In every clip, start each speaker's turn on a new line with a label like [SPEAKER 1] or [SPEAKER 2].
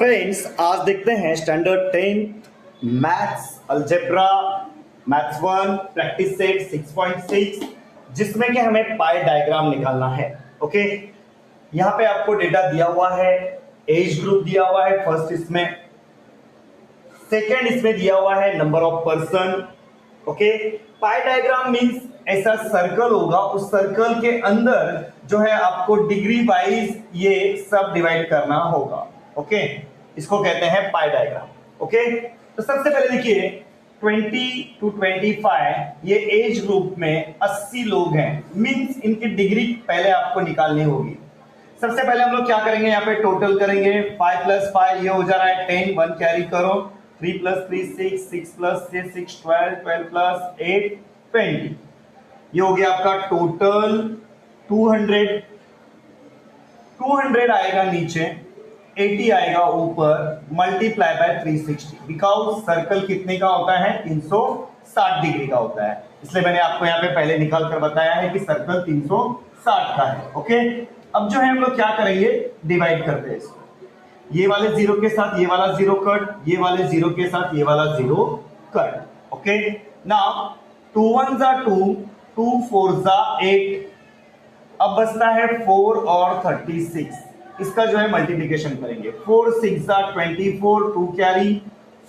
[SPEAKER 1] Friends, आज देखते हैं standard 10 maths algebra maths 1 practice set 6.6 जिसमें कि हमें पाई डायग्राम निकालना है। ओके, यहाँ पे आपको डेटा दिया हुआ है, एज ग्रुप दिया हुआ है फर्स्ट इसमें, सेकेंड इसमें दिया हुआ है number of person. Okay, pi diagram means ऐसा सर्कल होगा, उस सर्कल के अंदर जो है आपको डिग्री वाइज ये सब डिवाइड करना होगा। ओके, इसको कहते हैं पाई डायग्राम। ओके, तो सबसे पहले देखिए 20 to 25 ये एज ग्रुप में 80 लोग हैं, मींस इनकी डिग्री पहले आपको निकालनी होगी। सबसे पहले हम लोग क्या करेंगे, यहाँ पे टोटल करेंगे। 5 + 5 ये हो जा रहा है 10, 1 कैरी करो। 3 + 3 6, 6 + 6 12, 12 + 8 20। ये हो गया आपका टोटल 200 आएगा नीचे, 80 आएगा ऊपर, मल्टीप्लाई बाय 360। बिकॉज सर्कल कितने का होता है, 360 डिग्री का होता है, इसलिए मैंने आपको यहाँ पे पहले निकाल कर बताया है कि सर्कल 360 का है। ओके, अब जो है हम लोग क्या करेंगे, डिवाइड करते हैं इसको। ये वाले जीरो के साथ ये वाला जीरो कट, ये वाले जीरो के साथ ये वाला जीरो कट। Okay, now 2 1 = 2, 2 4 = 8। अब बचता है 4 और 36, इसका जो है मल्टीप्लिकेशन करेंगे। 4 6 = 24, 2 कैरी,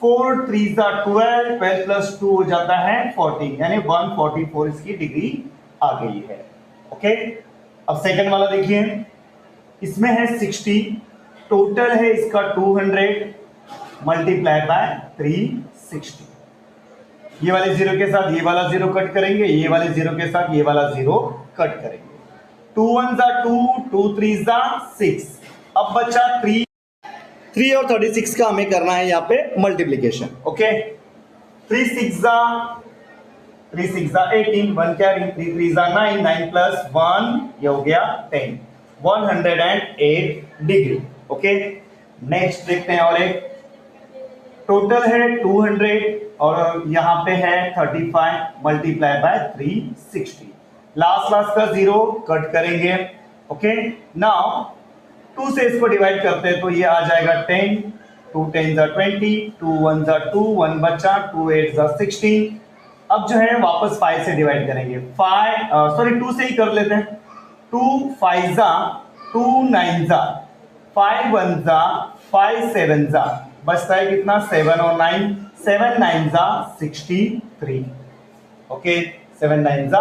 [SPEAKER 1] 4 3 = 12, 12 + 2 हो जाता है 14, यानी 144 इसकी डिग्री आ गई है। ओके, अब सेकंड वाला देखिए, इसमें है 60, टोटल है इसका 200 मल्टीप्लाई बाय 360। ये वाले जीरो के साथ ये वाला जीरो कट करेंगे, ये वाले जीरो के साथ ये वाला जीरो कट करेंगे। 2 1 = 2, 2 3 = 6। अब बचा 3 और 36 का हमें करना है यहाँ पे मल्टीप्लिकेशन। ओके, 3 6 = 18, 1 कैरी, 3 3 = 9, 9 + 1 ये हो गया 10, 108 डिग्री। ओके, नेक्स्ट देखते हैं, और एक टोटल है 200 और यहाँ पे है 35 मल्टीप्लाई बाय 360। लास्ट का जीरो कट करेंगे। ओके, नाउ 2 से इसको डिवाइड करते हैं तो ये आ जाएगा 10, 2 10 = 20, 2 1 = 2, 1 बचा, 2 8 = 16। अब जो है वापस 5 से डिवाइड करेंगे, 2 से ही कर लेते हैं। 2 5 = 2 9 = 5 1 = 5 7 = बचता है कितना, 7 और 9, 7 9 = 63। ओके, 7 9 =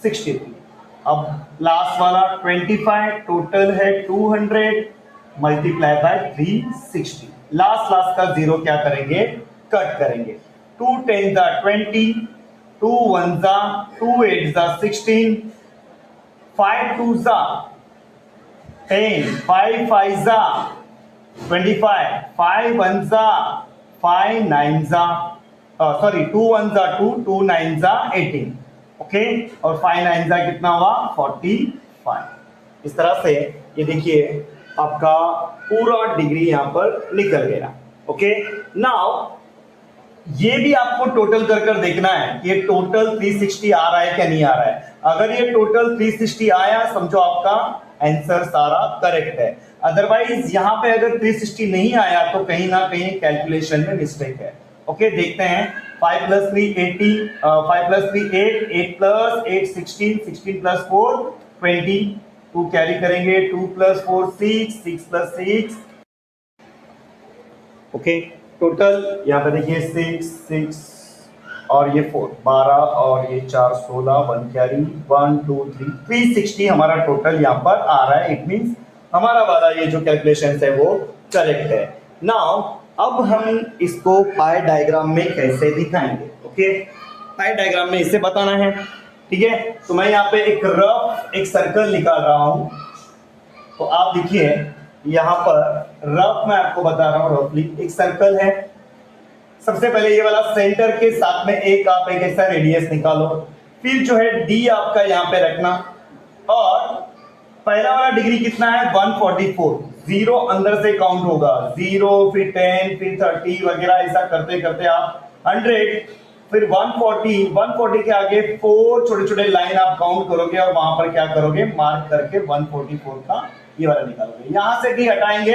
[SPEAKER 1] 63। अब लास्ट वाला 25, टोटल है 200 मल्टीप्लाई बाय 360। लास्ट का जीरो क्या करेंगे, कट करेंगे। 2 10 = 20, 2 1 = 2 8 = 16, 5 2 = 10, 5 5 = 25, 5 1 = 5 9 = 2 1 = 2, 2 9 = 18। ओके, और 5 9 = कितना हुआ, 45। इस तरह से ये देखिए आपका पूरा डिग्री यहां पर निकल गया। ओके, नाउ ये भी आपको टोटल कर देखना है कि ये टोटल 360 आ रहा है क्या नहीं आ रहा है। अगर ये टोटल 360 आया, समझो आपका आंसर सारा करेक्ट है। अदरवाइज यहां पे अगर 360 नहीं आया तो कहीं ना कहीं कैलकुलेशन में मिस्टेक है। ओके, देखते हैं। 5 + 3 80, 5 + 3 8, 8 + 8 16, 16 + 4 20, 2 कैरी करेंगे, 2 + 4 6, 6 + 6। ओके, टोटल यहाँ पे देखिए 6 6 और ये 4 12 और ये 4 16, 1 कैरी, 1 2 3 360 हमारा टोटल यहाँ पर आ रहा है। इट मींस हमारा वाला ये जो कैलकुलेशन है वो करेक्ट है। नाउ अब हम इसको पाई डायग्राम में कैसे दिखाएंगे। ओके, पाई डायग्राम में इसे बताना है, ठीक है। तो मैं यहाँ पे एक सर्कल निकाल रहा हूं, तो आप देखिए यहाँ पर रफ मैं आपको बता रहा हूँ, रफली एक सर्कल है। सबसे पहले ये वाला सेंटर के साथ में आप एक ऐसा रेडियस निकालो, फिर जो है डी आपका यहाँ पे रखना, और पहला वाला डिग्री कितना है, 144। जीरो अंदर से काउंट होगा, 0 फिर 10 फिर 30 वगैरह, ऐसा करते करते आप 100 फिर 140 के आगे 4 छोटे छोटे लाइन आप काउंट करोगे और वहां पर क्या करोगे, मार्क करके 144 का ये वाला निकालोगे। यहां से डी हटाएंगे।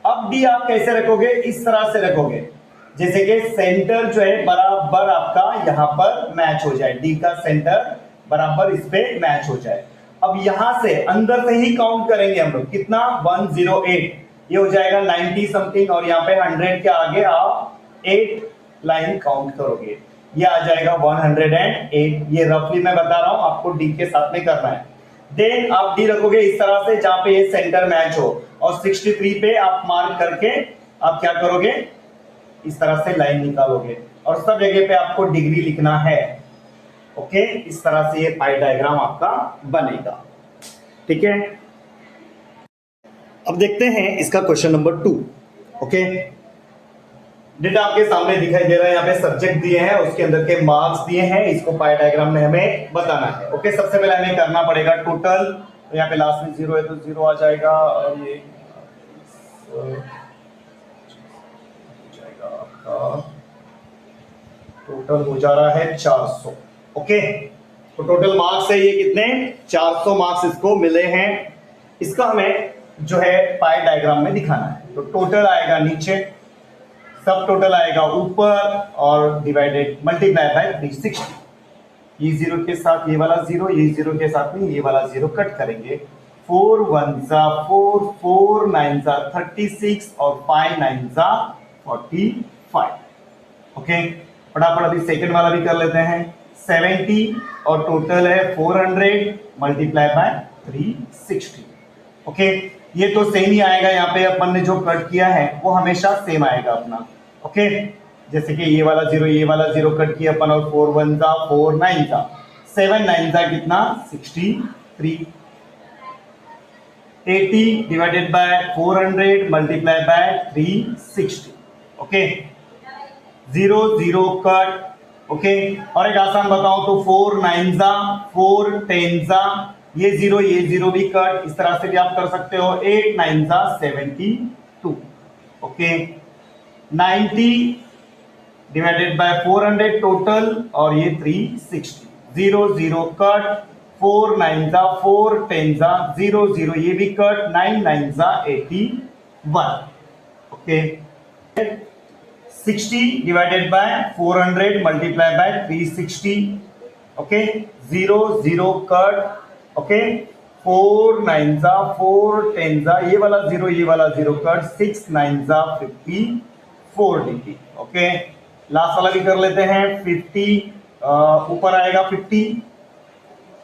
[SPEAKER 1] अब डी आप कैसे रखोगे, इस तरह से रखोगे जैसे कि सेंटर जो है बराबर आपका यहां पर मैच हो जाए, डी का सेंटर बराबर इस पे मैच हो जाए। अब यहां से अंदर से ही काउंट करेंगे हम लोग, कितना 108, ये हो जाएगा 90 समथिंग, और यहाँ पे 100 के आगे आप 8 लाइन काउंट करोगे, ये आ जाएगा 108। ये रफली मैं बता रहा हूं, आपको डी के साथ में करना है। देन आप डी रखोगे इस तरह से जहां पे ये सेंटर मैच हो, और 63 पे आप मार्क करके आप क्या करोगे, इस तरह से लाइन निकालोगे, और सब जगह पे आपको डिग्री लिखना है। ओके, इस तरह से ये पाई डायग्राम आपका बनेगा। ठीक है, अब देखते हैं इसका क्वेश्चन नंबर 2। ओके, डेटा आपके सामने दिखाई दे रहा है, यहाँ पे सब्जेक्ट दिए हैं, उसके अंदर के मार्क्स दिए हैं, इसको पाई डायग्राम में हमें बताना है। ओके, सबसे पहले हमें करना पड़ेगा टोटल, तो यहाँ पे लास्ट में 0 है तो 0 आ जाएगा, और ये जाएगा आपका टोटल हो जा रहा है 400। ओके, तो टोटल मार्क्स है ये कितने, 400 मार्क्स इसको मिले हैं। इसका हमें जो है पाई डायग्राम में दिखाना है। तो टोटल आएगा नीचे, सब टोटल आएगा ऊपर, और डिवाइडेड मल्टीप्लाई बाय 360। ये 0 के साथ ये वाला 0, ये 0 के साथ में ये वाला 0 कट करेंगे। 4 1 जा 4, 4 9 जा 36, और 5 9 जा 45। ओके, फटाफट अभी सेकंड वाला भी कर लेते हैं। 70 और टोटल है 400 मल्टीप्लाई बाय 360। ओके, ये तो सेम ही आएगा, यहाँ पे अपन ने जो कट किया है वो हमेशा सेम आएगा अपना। ओके, जैसे कि ये वाला 0 ये वाला 0 कट किया अपन, और 4 1 जा 4 9 जा 7 9 जा कितना 63। 80 divided by 400 multiply by 360। Okay, 0 0 cut. Okay, और एक आसान बताऊं तो 4 9 जा 4 10 जा, ये 0 भी कट, इस तरह से भी आप कर सकते हो। 8 9 जा 72। ओके, 90 डिवाइडेड बाय 400 टोटल, और ये 360। 0 0 कट, 4 9 जा 4 10 जा 0 ये भी कट, 9 9 जा 81। Okay, 60 divided by 400 multiply by 360। Okay, 0 0 cut. Okay, 4 9 जा 4 10 जा, ये वाला 0 कट, 6 9 जा 54 डिग्री। ओके, लास्ट वाला भी कर लेते हैं। 50 ऊपर आएगा 50,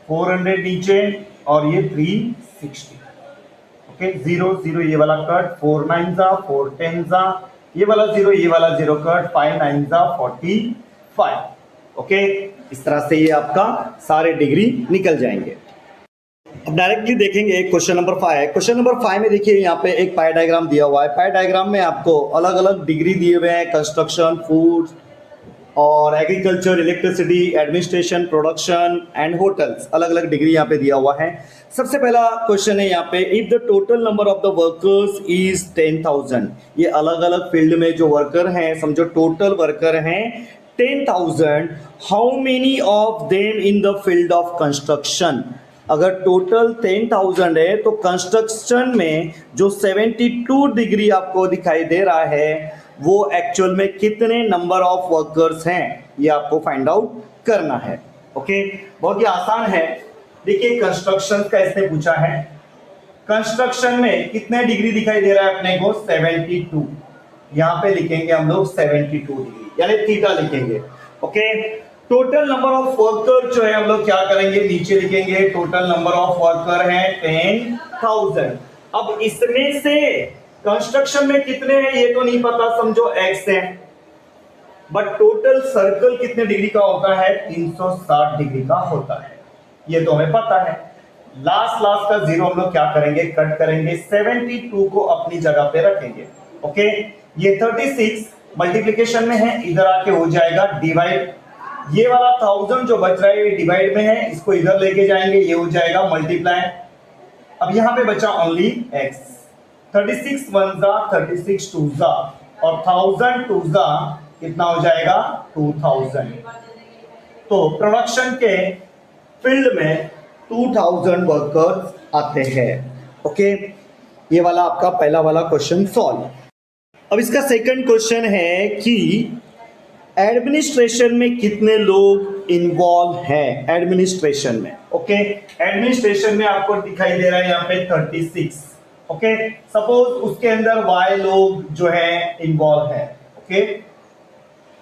[SPEAKER 1] 400 नीचे, और ये 360। ओके, 0 0 ये वाला कट, 4 9 जा 4 10 जा, ये वाला 0 कट, 5 9 जा 45। ओके, इस तरह से ये आपका सारे डिग्री निकल जाएंगे। अब डायरेक्टली देखेंगे क्वेश्चन नंबर 5। क्वेश्चन नंबर 5 में देखिए यहाँ पे एक पाई डायग्राम दिया हुआ है। पाई डायग्राम में आपको अलग अलग डिग्री दिए हुए हैं, कंस्ट्रक्शन, फूड और agriculture, electricity, administration, production and hotels, अलग अलग डिग्री यहाँ पे दिया हुआ है। सबसे पहला क्वेश्चन है यहाँ पे, if the total number of the workers is 10,000, ये अलग अलग फील्ड में जो वर्कर हैं, समझो टोटल वर्कर हैं 10,000, how many of them in the field of construction. अगर टोटल 10,000 है तो कंस्ट्रक्शन में जो 72 डिग्री आपको दिखाई दे रहा है वो एक्चुअल में कितने नंबर ऑफ वर्कर्स हैं, ये आपको फाइंड आउट करना है। ओके, बहुत ही आसान है। देखिए कंस्ट्रक्शन का इसने पूछा है, कंस्ट्रक्शन में कितने डिग्री दिखाई दे रहा है अपने को, 72। यहां पे लिखेंगे हम लोग 72 डिग्री, यानी थीटा लिखेंगे। Okay, total number of worker जो है हम लोग क्या करेंगे, नीचे लिखेंगे टोटल नंबर ऑफ वर्कर है 10,000। अब इसमें से कंस्ट्रक्शन में कितने हैं ये तो नहीं पता, समझो x है, बट टोटल सर्कल कितने डिग्री का होता है, 360 डिग्री का होता है, ये तो हमें पता है। लास्ट का 0 हम लोग क्या करेंगे, कट करेंगे, 72 को अपनी जगह पे रखेंगे। ओके, ये 36 मल्टीप्लीकेशन में है, इधर आके हो जाएगा डिवाइड। ये वाला 1000 जो बच रहा है ये डिवाइड में है, इसको इधर लेके जाएंगे, ये हो जाएगा मल्टीप्लाई। अब यहां पे बचा ओनली x। 36 1 जा 36 2 जा, और 1000 2 जा कितना हो जाएगा 2000। तो प्रोडक्शन के फील्ड में 2000 वर्कर्स आते हैं। ओके, ये वाला आपका पहला वाला क्वेश्चन सॉल्व। अब इसका सेकंड क्वेश्चन है कि एडमिनिस्ट्रेशन में कितने लोग इन्वॉल्व हैं एडमिनिस्ट्रेशन में। ओके, एडमिनिस्ट्रेशन में आपको दिखाई दे रहा है यहाँ पे 36। ओके, सपोज उसके अंदर y लोग जो है इन्वॉल्व है। Okay,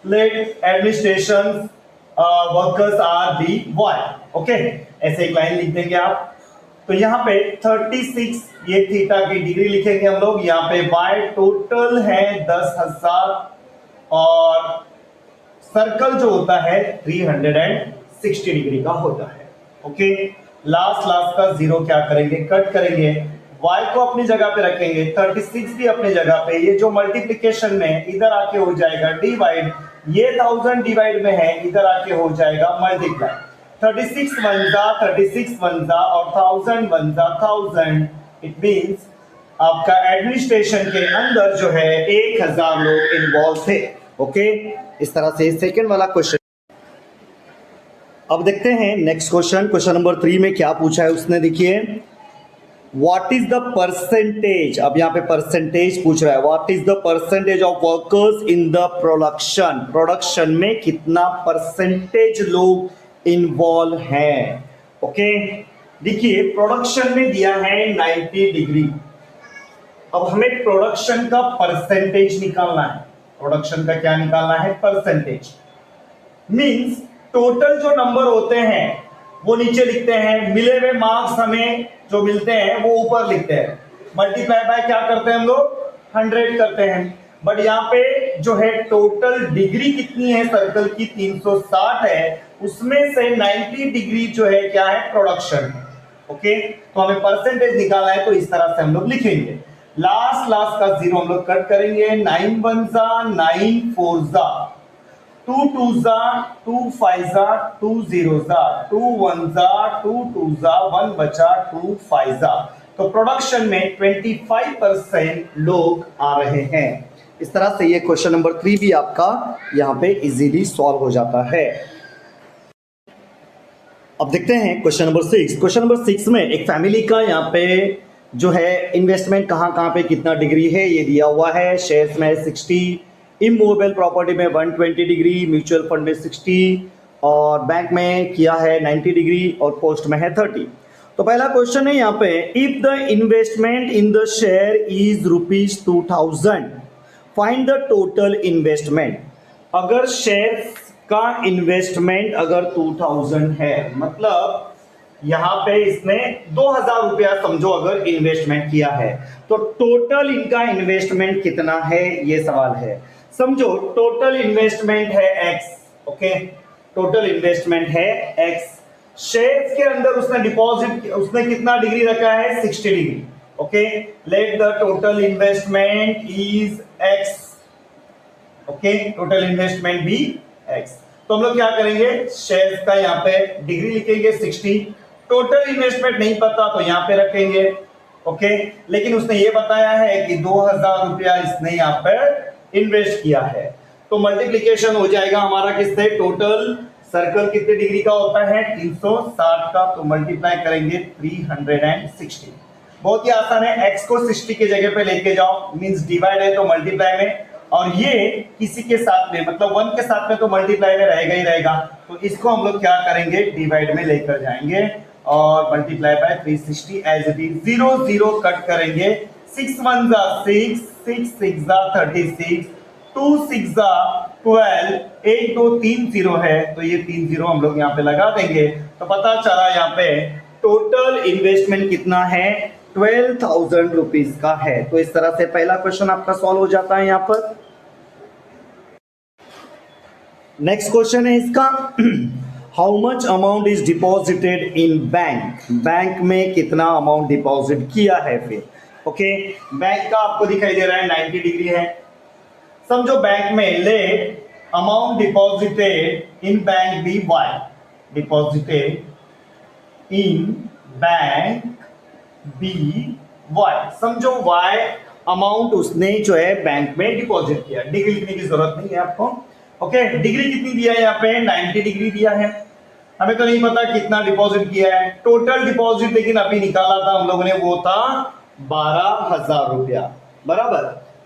[SPEAKER 1] let administration workers are be y। Okay, ऐसे एक लाइन लिख देंगे आप। तो यहाँ पे 36 ये थीटा की डिग्री लिखेंगे हम लोग। यहाँ पे y टोटल है 10,000 और सर्कल जो होता है 360 डिग्री का होता है। ओके, लास्ट का जीरो क्या करेंगे, कट करेंगे, y को अपनी जगह पे रखेंगे, 36 भी अपनी जगह पे। ये जो मल्टीप्लिकेशन में इधर आके हो जाएगा डिवाइड, ये 1000 डिवाइड में है, इधर आके हो जाएगा मल्टीप्लाई। 36 वन जा और 1000 वन जा 1000। इट मींस आपका एडमिनिस्ट्रेशन के अंदर जो है 1000 लोग इन्वॉल्व थे। ओके, इस तरह से सेकंड वाला क्वेश्चन। अब देखते हैं नेक्स्ट क्वेश्चन। क्वेश्चन नंबर 3 में क्या पूछा है उसने, देखिए व्हाट इज द परसेंटेज। अब यहाँ पे परसेंटेज पूछ रहा है, what is the percentage of workers in the production. Production में कितना परसेंटेज लोग इन्वॉल्व हैं। ओके, देखिए प्रोडक्शन में दिया है 90 डिग्री। अब हमें प्रोडक्शन का परसेंटेज निकालना है। प्रोडक्शन का क्या निकालना है, परसेंटेज। मींस टोटल जो नंबर होते हैं वो नीचे लिखते हैं, मिले हुए मार्क्स हमें जो मिलते हैं वो ऊपर लिखते हैं, मल्टीप्लाई बाय क्या करते हैं हम लोग, 100 करते हैं। बट यहाँ पे जो है टोटल डिग्री कितनी है सर्कल की, 360 है, उसमें से 90 डिग्री जो है क्या है, प्रोडक्शन। ओके, तो हमें परसेंटेज निकालना है, तो इस तरह से हम लोग लिखेंगे। लास्ट का जीरो हम लोग कट करेंगे, 9 1 जा 9 4 जा 2 2 जा 2 5 जा 2 0 जा 2 1 जा 2 2 जा 1 बचा 2 5 जा। तो प्रोडक्शन में 25% लोग आ रहे हैं। इस तरह से ये क्वेश्चन नंबर 3 भी आपका यहाँ पे इजीली सॉल्व हो जाता है। अब देखते हैं क्वेश्चन नंबर 6। क्वेश्चन नंबर 6 में एक फैमिली का यहाँ पे जो है इन्वेस्टमेंट कहाँ पे कितना डिग्री है ये दिया हुआ है। शेयर्स में 60, इमूवेबल प्रॉपर्टी में 120 डिग्री, म्यूचुअल फंड में 60 और बैंक में किया है 90 डिग्री और पोस्ट में है 30। तो पहला क्वेश्चन है यहाँ पे, if the investment in the share is ₹2000, find the total investment. अगर शेयर का इन्वेस्टमेंट अगर 2000 है, मतलब यहाँ पे इसने 2000 रुपया समझो अगर इन्वेस्टमेंट किया है, तो टोटल इनका इन्वेस्टमेंट कितना है ये सवाल है। समझो टोटल इन्वेस्टमेंट है x। ओके, टोटल इन्वेस्टमेंट है x। शेयर्स के अंदर उसने डिपॉजिट, उसने कितना डिग्री रखा है, 60 degree. Okay, let the total investment is x। Okay, total investment भी x। तो हम लोग क्या करेंगे, शेयर्स का यहाँ पे डिग्री लिखेंगे 60, टोटल इन्वेस्टमेंट नहीं पता तो यहाँ पे रखेंगे। ओके, लेकिन उसने ये बताया है कि 2000 रुपया इसने यहाँ पर इन्वेस्ट किया है, तो मल्टीप्लीकेशन हो जाएगा हमारा किससे, टोटल सर्कल कितने डिग्री का होता है, 360 का, तो मल्टीप्लाई करेंगे 360। बहुत ही आसान है, x को 60 के जगह पे लेके जाओ, मींस डिवाइड है तो मल्टीप्लाई में, और ये किसी के साथ में मतलब 1 के साथ में तो मल्टीप्लाई में रहेगा ही रहेगा, तो इसको हम लोग क्या करेंगे, डिवाइड में लेकर जाएंगे और multiply by 360 as it is. 0 0 cut करेंगे, 6 1 जा 6, 6 6 जा 36, 2 6 जा 12, 1 2 3 0 है, तो ये 3 0 हम लोग यहाँ पे लगा देंगे। तो पता चला यहाँ पे टोटल इन्वेस्टमेंट कितना है, 12,000 रुपीज का है। तो इस तरह से पहला क्वेश्चन आपका सॉल्व हो जाता है यहाँ पर। नेक्स्ट क्वेश्चन है इसका, how much amount is deposited in bank. Bank में कितना अमाउंट डिपॉजिट किया है फिर। ओके, बैंक का आपको दिखाई दे रहा है 90 डिग्री है। समझो बैंक में ले amount deposited in bank be y, deposited in bank be y. समझो वाई अमाउंट उसने जो है बैंक में डिपॉजिट किया, डिग्री लिखने की जरूरत नहीं है आपको। ओके, डिग्री कितनी दिया है यहाँ पे, 90 डिग्री दिया है। हमें तो नहीं पता कितना डिपॉजिट किया है, टोटल डिपॉजिट लेकिन अभी निकाला था हम लोगों ने, वो था 12,000 रुपया बराबर।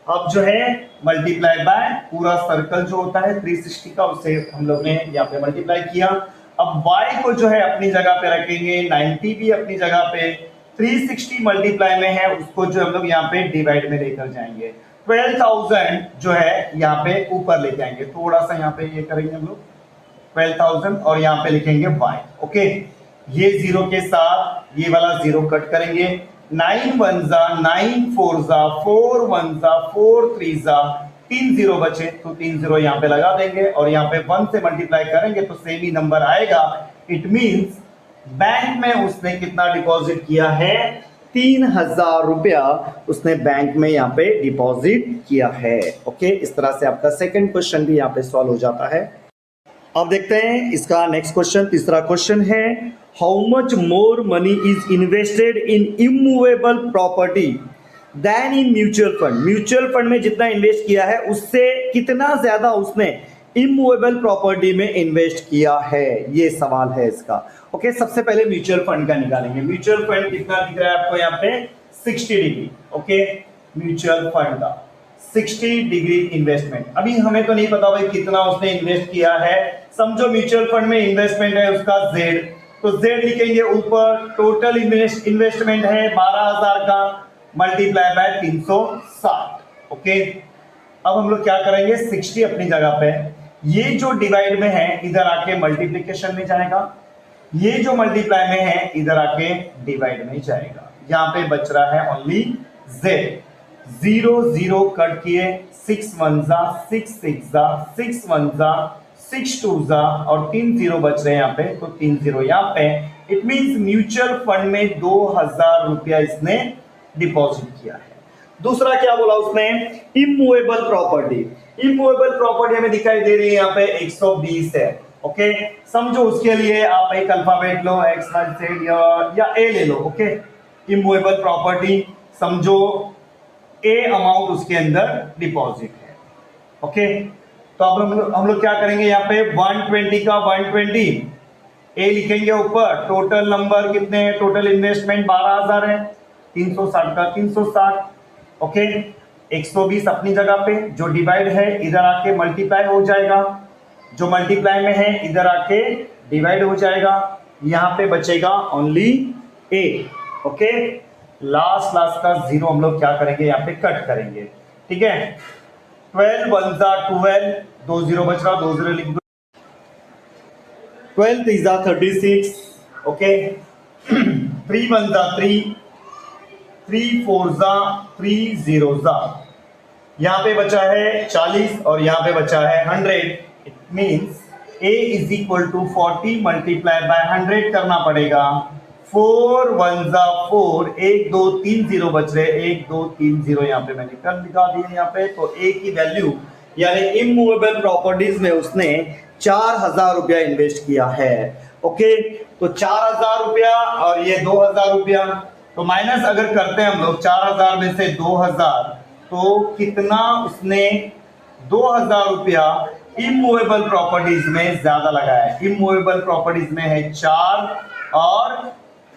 [SPEAKER 1] अब जो है मल्टीप्लाई बाय पूरा सर्कल जो होता है 360 का, उसे हम लोग ने यहाँ पे मल्टीप्लाई किया। अब y को जो है अपनी जगह पे रखेंगे, 90 भी अपनी जगह पे, 360 मल्टीप्लाई में है उसको जो हम लोग यहाँ पे डिवाइड में लेकर जाएंगे। 12,000 जो है यहाँ पे ऊपर ले जाएंगे, थोड़ा सा यहाँ पे ये करेंगे हम लोग 12,000 और यहाँ पे लिखेंगे y। ओके, ये जीरो के साथ ये वाला जीरो कट करेंगे। 9 1 जा 9 4 जा 4 1 जा 4 3 जा 3 जीरो बचे तो 3 जीरो यहाँ पे लगा देंगे और यहाँ पे 1 से मल्टीप्लाई करेंगे तो सेम ही नंबर आएगा। इट मींस बैंक में उसने कितना डिपॉजिट किया है, 3,000 रुपया उसने बैंक में यहाँ पे डिपॉजिट किया है। ओके, इस तरह से आपका सेकंड क्वेश्चन भी यहाँ पे सॉल्व हो जाता है। अब देखते हैं इसका नेक्स्ट क्वेश्चन, तीसरा क्वेश्चन है how much more money is invested in immovable property than in mutual fund. Mutual fund में जितना इन्वेस्ट किया है उससे कितना ज्यादा उसने इमूवेबल प्रॉपर्टी में इन्वेस्ट किया है, ये सवाल है इसका। ओके, सबसे पहले म्यूचुअल फंड का निकालेंगे। म्यूचुअल फंड कितना दिख रहा है आपको यहाँ पे 60 डिग्री। ओके, म्यूचुअल फंड का 60 डिग्री इन्वेस्टमेंट। अभी हमें तो नहीं पता भाई कितना उसने इन्वेस्ट किया है। समझो म्यूचुअल फंड में इन्वेस्टमेंट है उसका Z, तो Z लिखेंगे ऊपर। टोटल इन्वेस्टमेंट है 12,000 का मल्टीप्लाई बाय 360। ओके, अब हम लोग क्या करेंगे, 60 अपनी जगह पे, ये जो डिवाइड में है इधर आके मल्टीप्लिकेशन में जाएगा, ये जो मल्टीप्लाई में है इधर आके डिवाइड में जाएगा। यहाँ पे बच रहा है ओनली Z। 0 0 कट किए, 6 1 जा 6 6 जा 6 1 जा 6 2 जा और 3 जीरो बच रहे हैं यहाँ पे, तो 3 जीरो यहाँ पे। इट मींस म्यूचुअल फंड में 2,000 रुपया इसने डिपॉजिट किया है। दूसरा क्या बोला उसने, इमूवेबल प्रॉपर्टी। इमूवेबल प्रॉपर्टी हमें दिखाई दे रही है यहाँ पे 120 है। ओके, समझो उसके लिए आप एक अल्फाबेट लो, X Y Z या A ले लो। ओके, इमूवेबल प्रॉपर्टी समझो A अमाउंट उसके अंदर डिपॉजिट है। ओके, तो अब हम लोग क्या करेंगे, यहाँ पे 120 का 120 A लिखेंगे ऊपर। टोटल नंबर कितने हैं, टोटल इन्वेस्टमेंट 12,000 है, 360 का 360। ओके, 120 अपनी जगह पे, जो डिवाइड है इधर आके मल्टीप्लाई हो जाएगा, जो मल्टीप्लाई में है इधर आके डिवाइड हो जाएगा। यहाँ पे बचेगा ओनली A। ओके, लास्ट का जीरो हम लोग क्या करेंगे, यहाँ पे कट करेंगे। ठीक है, 12 1 जा 12, 2 जीरो बच रहा, 2 जीरो लिख दो। 12 3 जा 36। ओके, 3 1 जा 3, 3 4 जा 3 0 जा, यहाँ पे बचा है 40 और यहाँ पे बचा है 100। It means A is equal to 40 multiply by 100 करना पड़ेगा। 4 1 जा 4, 1 2 3 जीरो बच रहे, 1 2 3 जीरो यहाँ पे मैंने कर दिखा दिए यहाँ पे। तो A की वैल्यू यानी इमूवेबल प्रॉपर्टीज में उसने 4,000 रुपया इन्वेस्ट किया है। ओके, तो 4,000 रुपया और ये 2,000 रुपया, तो माइनस अगर करते हैं हम लोग 4,000 में से 2,000, तो कितना उसने 2,000 रुपया इमूवेबल प्रॉपर्टीज में ज्यादा लगाया है। इमूवेबल प्रॉपर्टीज में है 4 और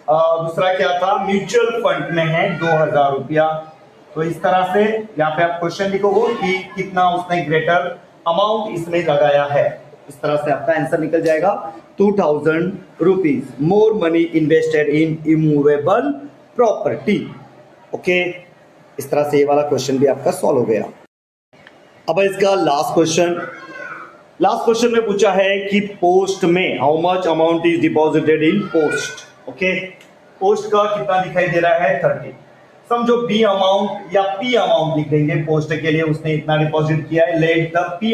[SPEAKER 1] दूसरा क्या था, म्यूचुअल फंड में है 2,000 रुपया। तो इस तरह से यहाँ पे आप क्वेश्चन लिखोगे कि कितना उसने ग्रेटर अमाउंट इसमें लगाया है। इस तरह से आपका आंसर निकल जाएगा 2,000 rupees more money invested in immovable property. Okay, इस तरह से ये वाला क्वेश्चन भी आपका सॉल्व हो गया। अब इसका लास्ट क्वेश्चन में पूछा है कि पोस्ट में how much amount is deposited in post. Okay, post का कितना दिखाई दे रहा है 30। समझो B अमाउंट या P अमाउंट लिख देंगे, पोस्ट के लिए उसने इतना डिपॉजिट किया है, लेट द P